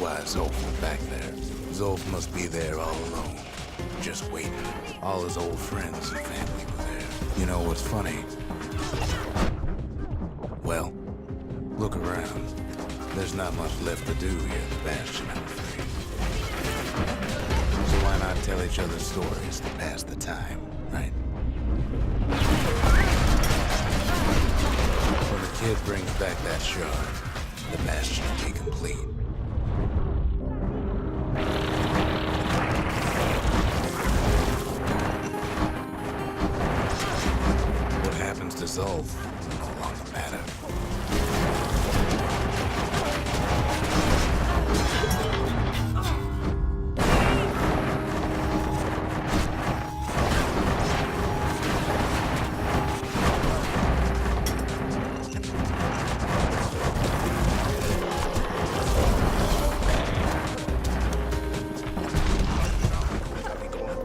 why Zolf went back there. Zolf must be there all alone, just waiting. All his old friends and family were there. You know what's funny? Well, look around. There's not much left to do here at the Bastion, I'm afraid. So why not tell each other stories to pass the time, right? When the kid brings back that shard, the Bastion will be complete. What happens to Zolf will no longer matter.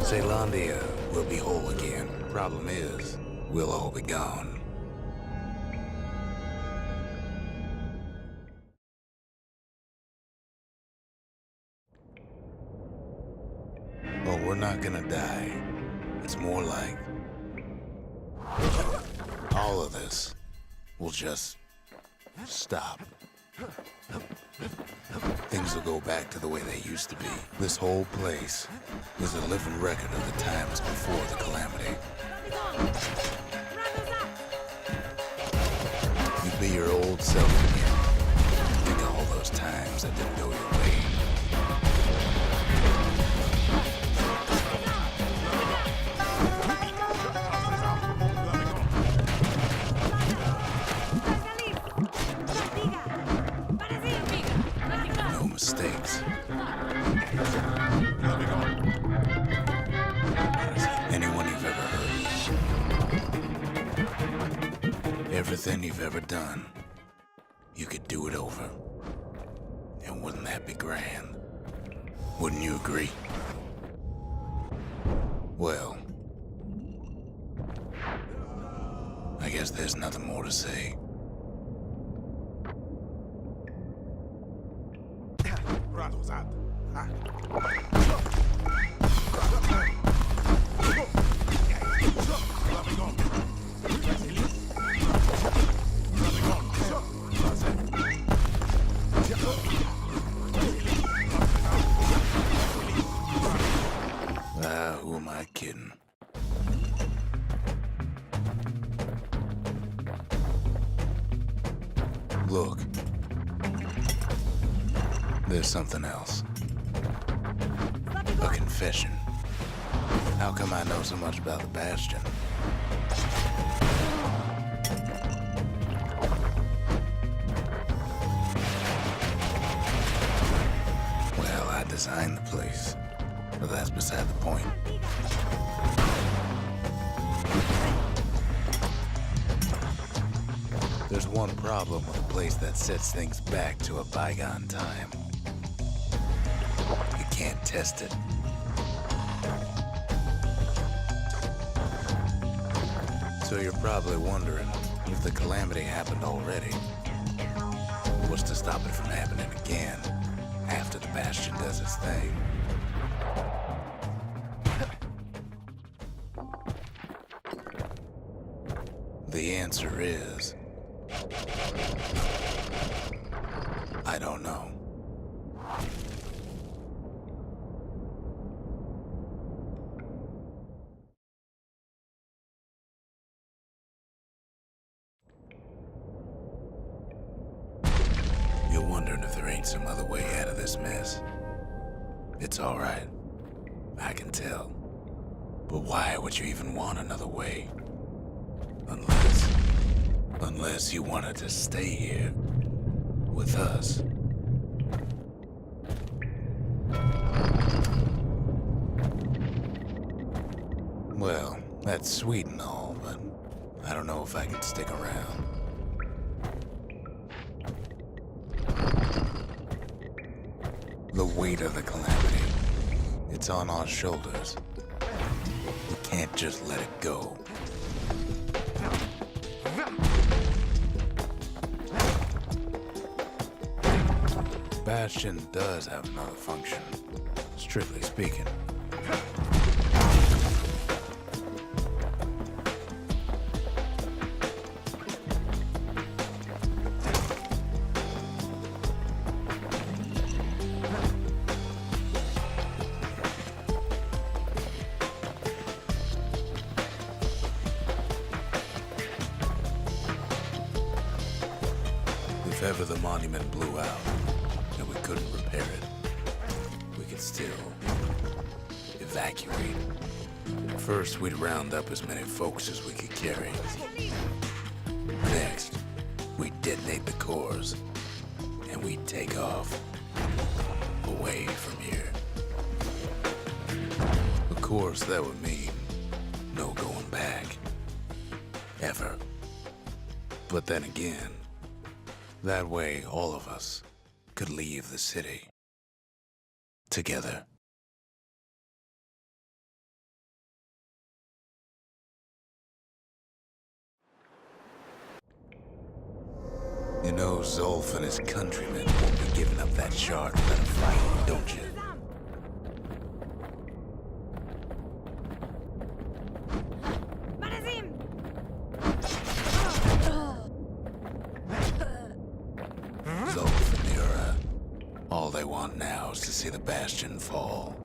Zealandia will be whole again. Problem is, we'll all be gone. Oh, we're not gonna die. It's more like all of this will just stop. Things will go back to the way they used to be. This whole place is a living record of the times before the calamity. You'd be your old self again. Think of all those times that didn't go your way. No mistakes. Anyone you've ever heard. Everything you've ever done, you could do it over. And wouldn't that be grand? Wouldn't you agree? Well, I guess there's nothing more to say. Who am I kidding? Look. There's something else. A confession. How come I know so much about the Bastion? Well, I designed the place, but that's beside the point. There's one problem with a place that sets things back to a bygone time. You can't test it. So you're probably wondering if the calamity happened already. What's to stop it from happening again after the Bastion does its thing? The answer is, I don't know. You're wondering if there ain't some other way out of this mess. It's all right. I can tell. But why would you even want another way? Unless you wanted to stay here with us. Well, that's sweet and all, but I don't know if I can stick around. The weight of the calamity, it's on our shoulders. We can't just let it go. Bastion does have another function, strictly speaking. If ever the monument blew out and we couldn't repair it, we could still evacuate. First, we'd round up as many folks as we could carry. Next, we'd detonate the cores and we'd take off away from here. Of course, that would mean no going back. Ever. But then again, that way, all of us could leave the city together. You know, Zolf and his countrymen won't be giving up that shard without a fight, don't you? Zolf and Mira, all they want now is to see the Bastion fall.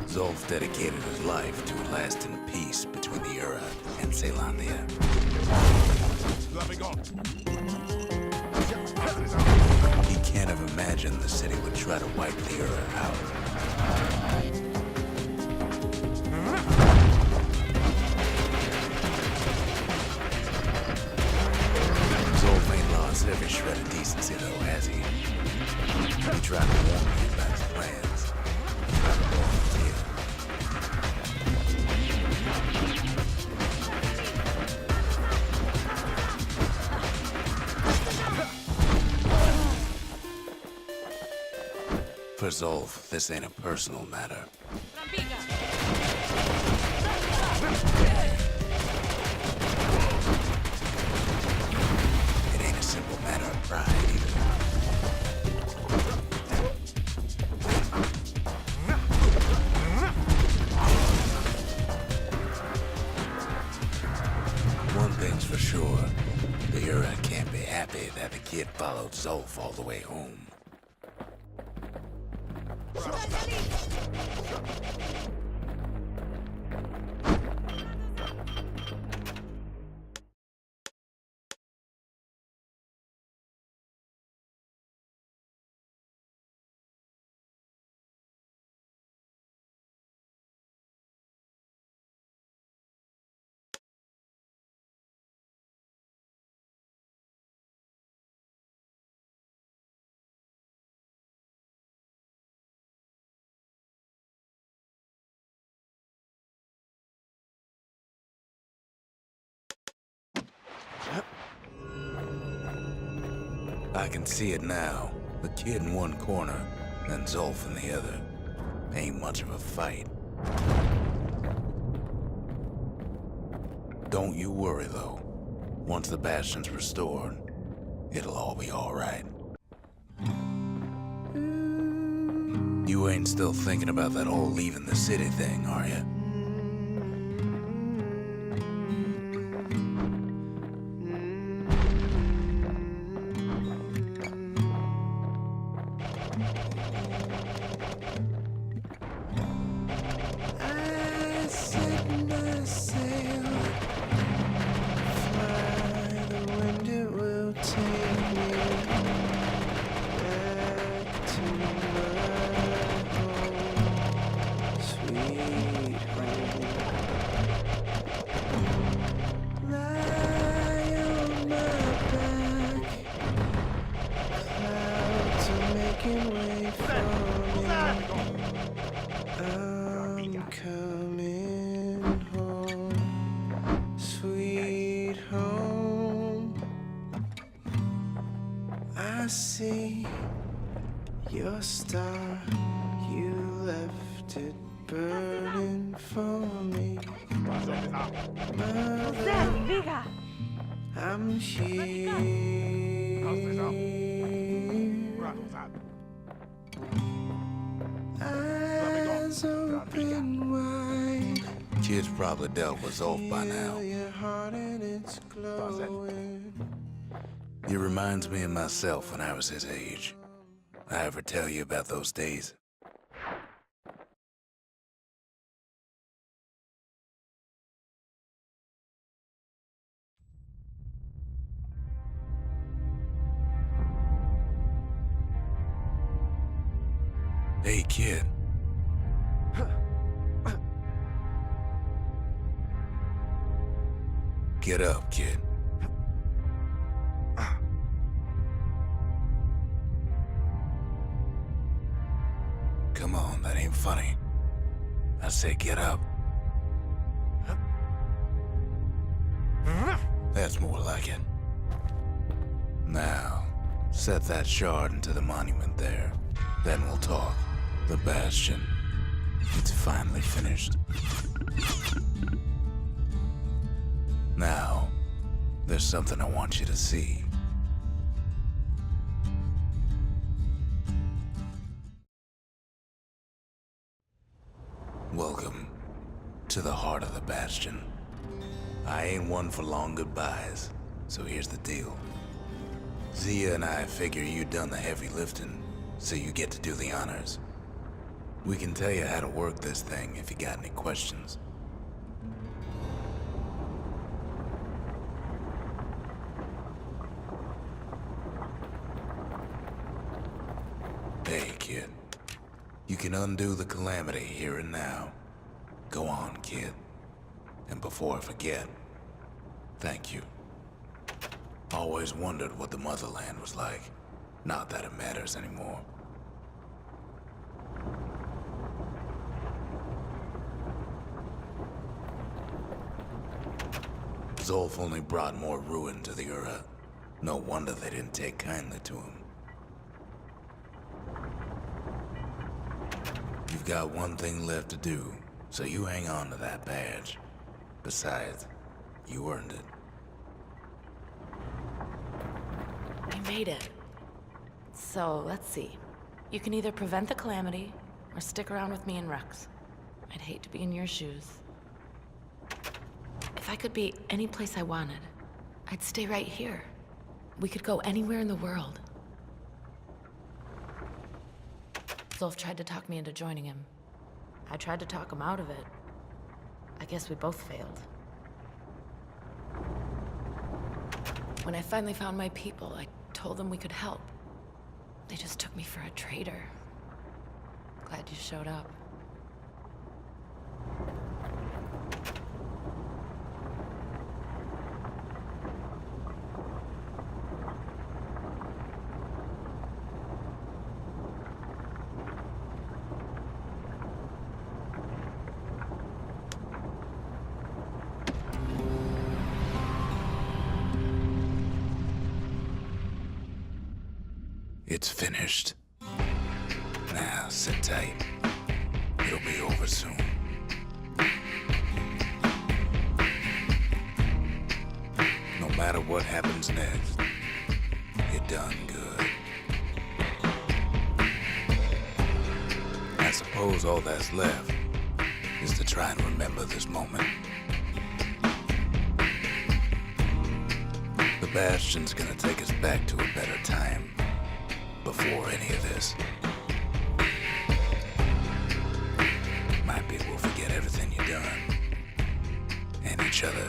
Zolf dedicated his life to a lasting peace between the Ura and Caelandia. He can't have imagined the city would try to wipe the Ura out. Zolf ain't lost every shred of decency though, has he? He tried to warn me about his plans. He tried to warn me too. For Zolf, this ain't a personal matter. It ain't a simple matter of pride either. One thing's for sure, the Ura can't be happy that the kid followed Zolf all the way home. I can see it now. The kid in one corner, and Zolf in the other. Ain't much of a fight. Don't you worry, though. Once the Bastion's restored, it'll all be alright. You ain't still thinking about that whole leaving the city thing, are you? I see your star, you left it burning for me. Mother, I'm here. Eyes open wide. Kid's probably dealt with Zolf by now. Feel your heart and it's glowing. He reminds me of myself when I was his age. I ever tell you about those days? Hey, kid. Get up, kid. Come on, that ain't funny. I say get up. That's more like it. Now, set that shard into the monument there. Then we'll talk. The Bastion. It's finally finished. Now, there's something I want you to see. Welcome to the heart of the Bastion. I ain't one for long goodbyes, so here's the deal. Zia and I figure you done the heavy lifting, so you get to do the honors. We can tell you how to work this thing if you got any questions. Hey, kid. You can undo the calamity here and now. Go on, kid. And before I forget, thank you. Always wondered what the motherland was like. Not that it matters anymore. Zolf only brought more ruin to the Ura. No wonder they didn't take kindly to him. You've got one thing left to do, so you hang on to that badge. Besides, you earned it. You made it. So, let's see. You can either prevent the calamity, or stick around with me and Rex. I'd hate to be in your shoes. If I could be any place I wanted, I'd stay right here. We could go anywhere in the world. Zolf tried to talk me into joining him. I tried to talk him out of it. I guess we both failed. When I finally found my people, I told them we could help. They just took me for a traitor. Glad you showed up. It's finished. Now, sit tight. It'll be over soon. No matter what happens next, you're done good. I suppose all that's left is to try and remember this moment. The Bastion's gonna take us back to a better time. Before any of this. Might be we'll forget everything you've done. And each other.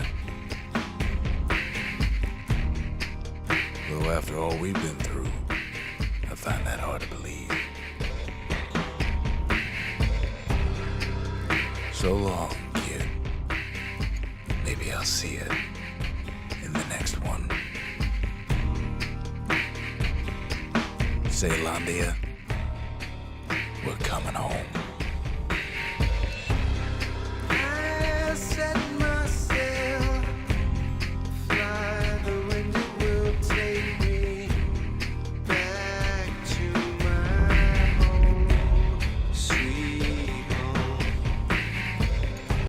Though after all we've been through, I find that hard to believe. So long, kid. Maybe I'll see you in the next one. Say Landia.